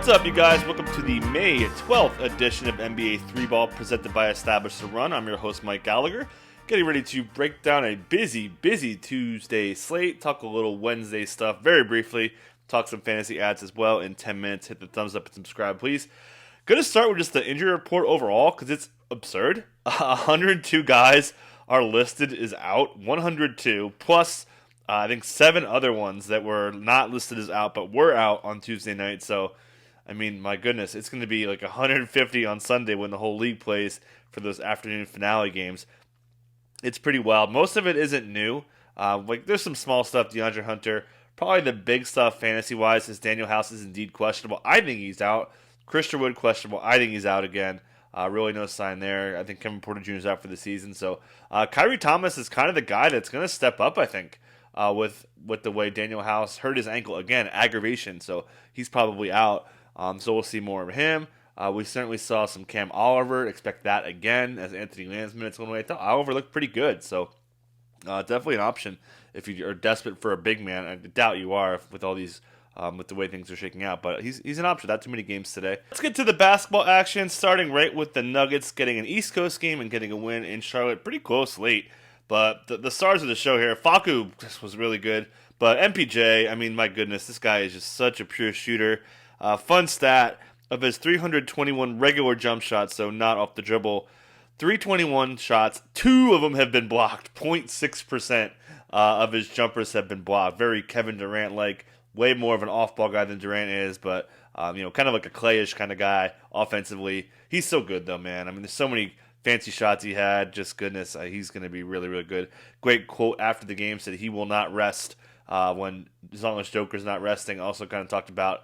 What's up, you guys? Welcome to the May 12th edition of NBA 3-Ball presented by Establish the Run. I'm your host, Mike Gallagher, getting ready to break down a busy Tuesday slate, talk a little Wednesday stuff very briefly, talk some fantasy ads as well in 10 minutes. Hit the thumbs up and subscribe, please. Going to start with just the injury report overall because it's absurd. 102 guys are listed as out, 102, plus I think 7 other ones that were not listed as out but were out on Tuesday night. So, I mean, my goodness, it's going to be like 150 on Sunday when the whole league plays for those afternoon finale games. It's pretty wild. Most of it isn't new. There's some small stuff. DeAndre Hunter, probably the big stuff fantasy-wise is Daniel House is indeed questionable. I think he's out. Christian Wood questionable. I think he's out again. Really no sign there. I think Kevin Porter Jr. is out for the season. So Kyrie Thomas is kind of the guy that's going to step up, I think, with the way Daniel House hurt his ankle. Again, aggravation. So he's probably out. So we'll see more of him. We certainly saw some Cam Oliver. Expect that again as Anthony Lamb's minutes went away. I thought Oliver looked pretty good. So definitely an option if you are desperate for a big man. I doubt you are with all these with the way things are shaking out. But he's an option. Not too many games today. Let's get to the basketball action, starting right with the Nuggets getting an East Coast game and getting a win in Charlotte. Pretty close late. But the stars of the show here, Facu just was really good. But MPJ, I mean, my goodness, this guy is just such a pure shooter. Fun stat, of his 321 regular jump shots, so not off the dribble, 321 shots, 2 of them have been blocked. 0.6% of his jumpers have been blocked. Very Kevin Durant-like, way more of an off-ball guy than Durant is, but kind of like a Clay-ish kind of guy offensively. He's so good, though, man. I mean, there's so many fancy shots he had. Just goodness, he's going to be really, really good. Great quote after the game, said he will not rest as long as Joker's not resting. Also kind of talked about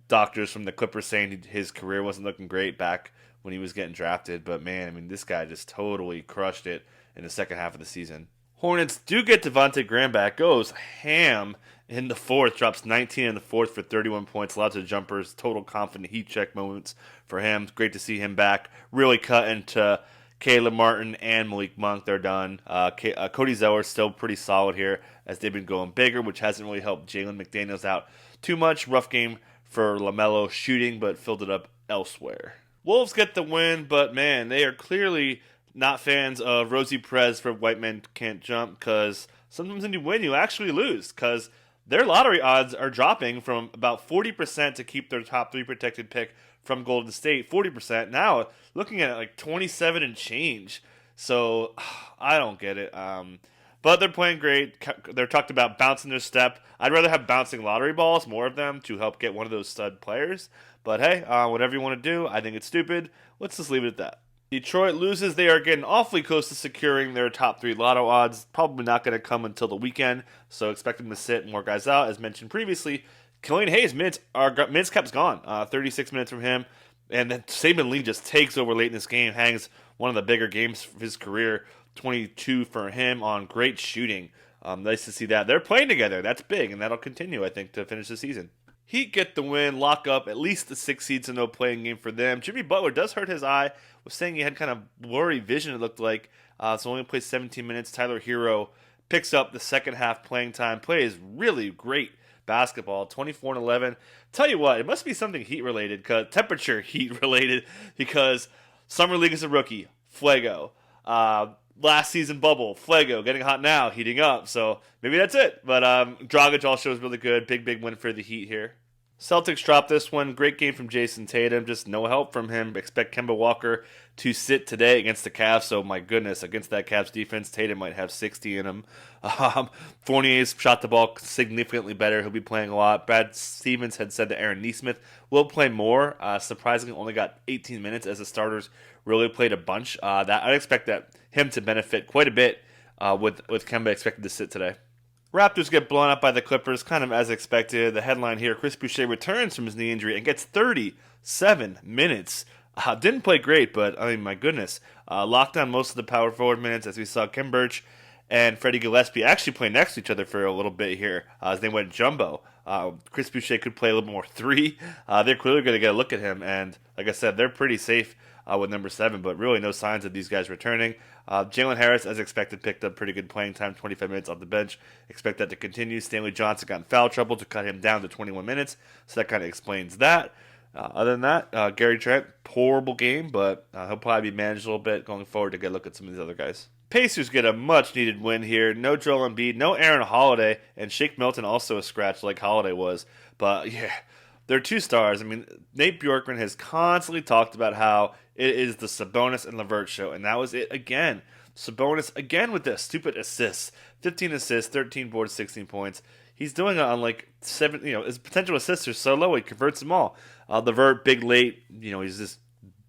doctors from the Clippers saying his career wasn't looking great back when he was getting drafted. But, man, I mean, this guy just totally crushed it in the second half of the season. Hornets do get Devontae Graham back. Goes ham in the fourth. Drops 19 in the fourth for 31 points. Lots of jumpers. Total confident heat check moments for him. Great to see him back. Really cut into Caleb Martin and Malik Monk. They're done. Cody Zeller still pretty solid here as they've been going bigger, which hasn't really helped Jalen McDaniels out too much. Rough game for LaMelo shooting, but filled it up elsewhere. Wolves get the win, but man, they are clearly not fans of Rosie Perez for White Men Can't Jump, because sometimes when you win, you actually lose, because their lottery odds are dropping from about 40% to keep their top 3 protected pick from Golden State, 40%. Now, looking at it like 27 and change. So, I don't get it. But they're playing great. They're talked about bouncing their step. I'd rather have bouncing lottery balls, more of them, to help get one of those stud players. But hey, whatever you want to do, I think it's stupid. Let's just leave it at that. Detroit loses. They are getting awfully close to securing their top 3 lotto odds. Probably not going to come until the weekend, so expect them to sit more guys out. As mentioned previously, Killian Hayes' minutes cap's gone. 36 minutes from him. And then Saban Lee just takes over late in this game, hangs one of the bigger games of his career. 22 for him on great shooting. Nice to see that. They're playing together. That's big, and that'll continue, I think, to finish the season. Heat get the win, lock up at least the 6 seeds and no playing game for them. Jimmy Butler does hurt his eye. Was saying he had kind of blurry vision, it looked like. So only plays 17 minutes. Tyler Hero picks up the second half playing time. Plays really great basketball, 24 and 11. Tell you what, it must be something heat-related, temperature heat-related, because Summer League is a rookie. Fuego. Last season bubble, Fuego, getting hot now, heating up. So maybe that's it. But Dragic also is really good. Big win for the Heat here. Celtics dropped this one. Great game from Jason Tatum. Just no help from him. Expect Kemba Walker to sit today against the Cavs. So my goodness, against that Cavs defense, Tatum might have 60 in him. Fournier's shot the ball significantly better. He'll be playing a lot. Brad Stevens had said that Aaron Nesmith will play more. Surprisingly, only got 18 minutes as the starters really played a bunch. I'd expect him to benefit quite a bit with Kemba expected to sit today. Raptors get blown up by the Clippers, kind of as expected. The headline here, Chris Boucher returns from his knee injury and gets 37 minutes. Didn't play great, but, I mean, my goodness. Locked down most of the power forward minutes as we saw Kim Birch and Freddie Gillespie actually play next to each other for a little bit here as they went jumbo. Chris Boucher could play a little more 3. They're clearly going to get a look at him, and like I said, they're pretty safe with number 7, but really no signs of these guys returning. Jalen Harris, as expected, picked up pretty good playing time, 25 minutes off the bench. Expect that to continue. Stanley Johnson got in foul trouble to cut him down to 21 minutes, so that kind of explains that. Other than that, Gary Trent, horrible game, but he'll probably be managed a little bit going forward to get a look at some of these other guys. Pacers get a much-needed win here. No Joel Embiid, no Aaron Holiday, and Shake Milton also a scratch like Holiday was. But yeah, they're two stars. I mean, Nate Bjorkman has constantly talked about how it is the Sabonis and LeVert show, and that was it again. Sabonis again with the stupid assists. 15 assists, 13 boards, 16 points. He's doing it on like 7, his potential assists are so low, he converts them all. LeVert, big late, he's just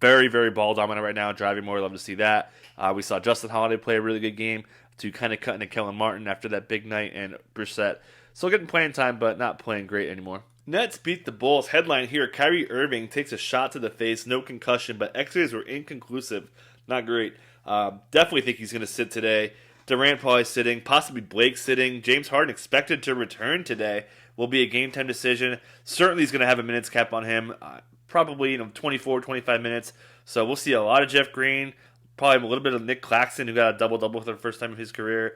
very, very ball dominant right now, driving more. Love to see that. We saw Justin Holiday play a really good game to kind of cut into Kellen Martin after that big night, and Brissett still getting playing time, but not playing great anymore. Nets beat the Bulls. Headline here, Kyrie Irving takes a shot to the face, no concussion, but X-rays were inconclusive. Not great. Definitely think he's going to sit today. Durant probably sitting, possibly Blake sitting. James Harden expected to return today. Will be a game time decision. Certainly he's going to have a minutes cap on him. Probably 24, 25 minutes. So we'll see a lot of Jeff Green. Probably a little bit of Nick Claxton, who got a double-double for the first time in his career.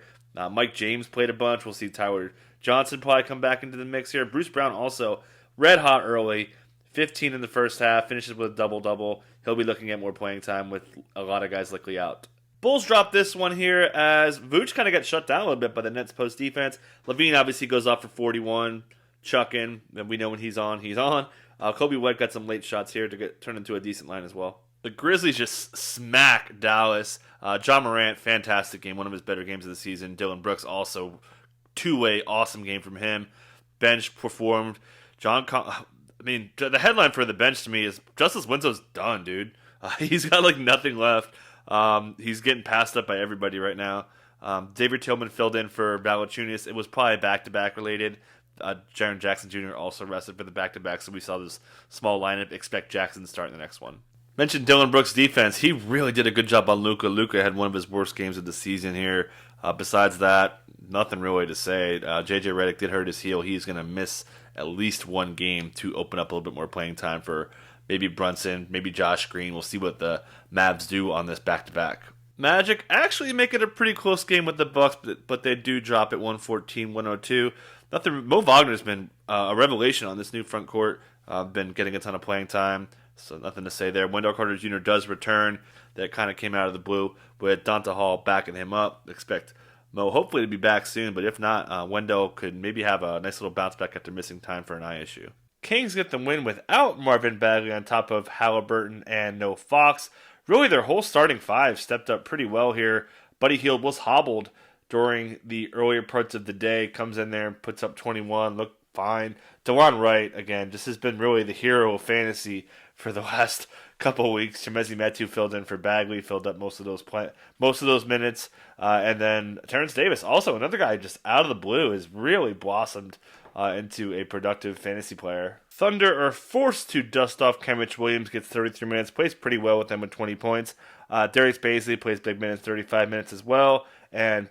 Mike James played a bunch. We'll see Tyler Johnson probably come back into the mix here. Bruce Brown also red hot early. 15 in the first half. Finishes with a double-double. He'll be looking at more playing time with a lot of guys likely out. Bulls drop this one here as Vooch kind of got shut down a little bit by the Nets post defense. Levine obviously goes off for 41, chucking, and we know when he's on, he's on. Kobe White got some late shots here to get turned into a decent line as well. The Grizzlies just smack Dallas. John Morant, fantastic game, one of his better games of the season. Dylan Brooks also two-way awesome game from him. Bench performed. The headline for the bench to me is Justice Winslow's done, dude. He's got like nothing left. He's getting passed up by everybody right now. David Tillman filled in for Valanciunas. It was probably back-to-back related. Jaren Jackson Jr. also rested for the back-to-back, so we saw this small lineup. Expect Jackson to start in the next one. Mentioned Dylan Brooks' defense. He really did a good job on Luka. Luka had one of his worst games of the season here. Besides that, nothing really to say. J.J. Redick did hurt his heel. He's going to miss at least one game to open up a little bit more playing time for maybe Brunson, maybe Josh Green. We'll see what the Mavs do on this back-to-back. Magic actually make it a pretty close game with the Bucks, but they do drop at 114-102. Mo Wagner's been a revelation on this new front court. Been getting a ton of playing time, so nothing to say there. Wendell Carter Jr. does return. That kind of came out of the blue with Donta Hall backing him up. Expect Mo hopefully to be back soon, but if not, Wendell could maybe have a nice little bounce back after missing time for an eye issue. Kings get the win without Marvin Bagley on top of Halliburton and no Fox. Really, their whole starting five stepped up pretty well here. Buddy Hield was hobbled during the earlier parts of the day. Comes in there and puts up 21. Looked fine. DeLon Wright, again, just has been really the hero of fantasy for the last couple of weeks. Chimezie Metu filled in for Bagley, filled up most of those minutes. And then Terrence Davis, also another guy just out of the blue, has really blossomed into a productive fantasy player. Thunder are forced to dust off Kenrich Williams, gets 33 minutes, plays pretty well with them with 20 points. Darius Baisley plays big minutes, 35 minutes as well. And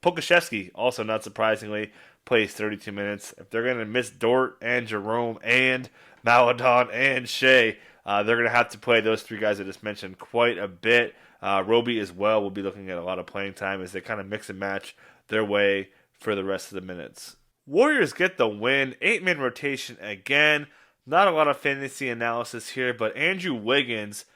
Pokashevsky, also not surprisingly, plays 32 minutes. If they're going to miss Dort and Jerome and Maladon and Shea, they're going to have to play those three guys I just mentioned quite a bit. Roby as well will be looking at a lot of playing time as they kind of mix and match their way for the rest of the minutes. Warriors get the win. 8-man rotation again. Not a lot of fantasy analysis here, but Andrew Wiggins,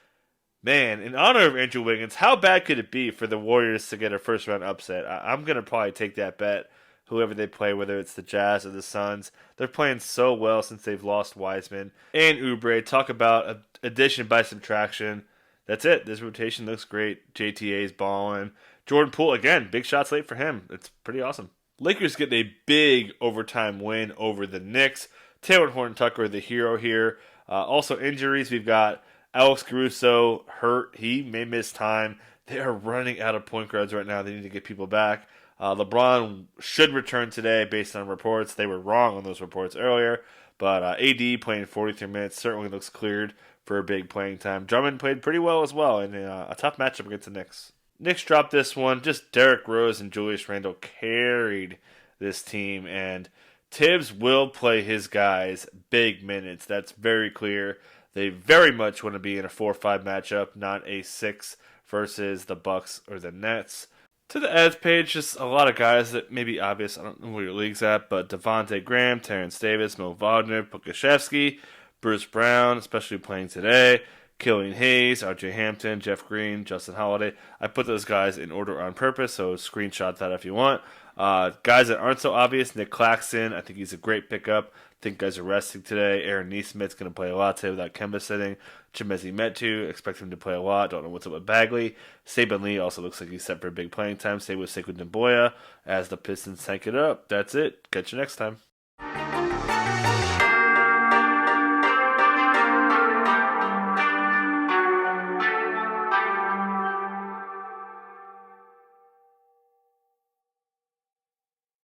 man, in honor of Andrew Wiggins, how bad could it be for the Warriors to get a first-round upset? I'm going to probably take that bet, whoever they play, whether it's the Jazz or the Suns. They're playing so well since they've lost Wiseman and Oubre. Talk about addition by subtraction. That's it. This rotation looks great. JTA's balling. Jordan Poole, again, big shots late for him. It's pretty awesome. Lakers get a big overtime win over the Knicks. Taylor Horton-Tucker, the hero here. Also injuries, we've got Alex Caruso hurt. He may miss time. They are running out of point guards right now. They need to get people back. LeBron should return today based on reports. They were wrong on those reports earlier. But AD playing 43 minutes certainly looks cleared for a big playing time. Drummond played pretty well as well in a tough matchup against the Knicks. Knicks dropped this one. Just Derrick Rose and Julius Randle carried this team. And Tibbs will play his guys big minutes. That's very clear. They very much want to be in a 4-5 matchup, not a 6 versus the Bucks or the Nets. To the ads page, just a lot of guys that may be obvious. I don't know where your league's at, but Devontae Graham, Terrence Davis, Mo Wagner, Pokashevsky. Bruce Brown, especially playing today. Killian Hayes, RJ Hampton, Jeff Green, Justin Holiday. I put those guys in order on purpose, so screenshot that if you want. Guys that aren't so obvious, Nick Claxton, I think he's a great pickup. I think guys are resting today. Aaron Neesmith's going to play a lot today without Kemba sitting. Chimezi Metu, expect him to play a lot. Don't know what's up with Bagley. Saban Lee also looks like he's set for big playing time. Same with Sekou Demboya as the Pistons tank it up. That's it. Catch you next time.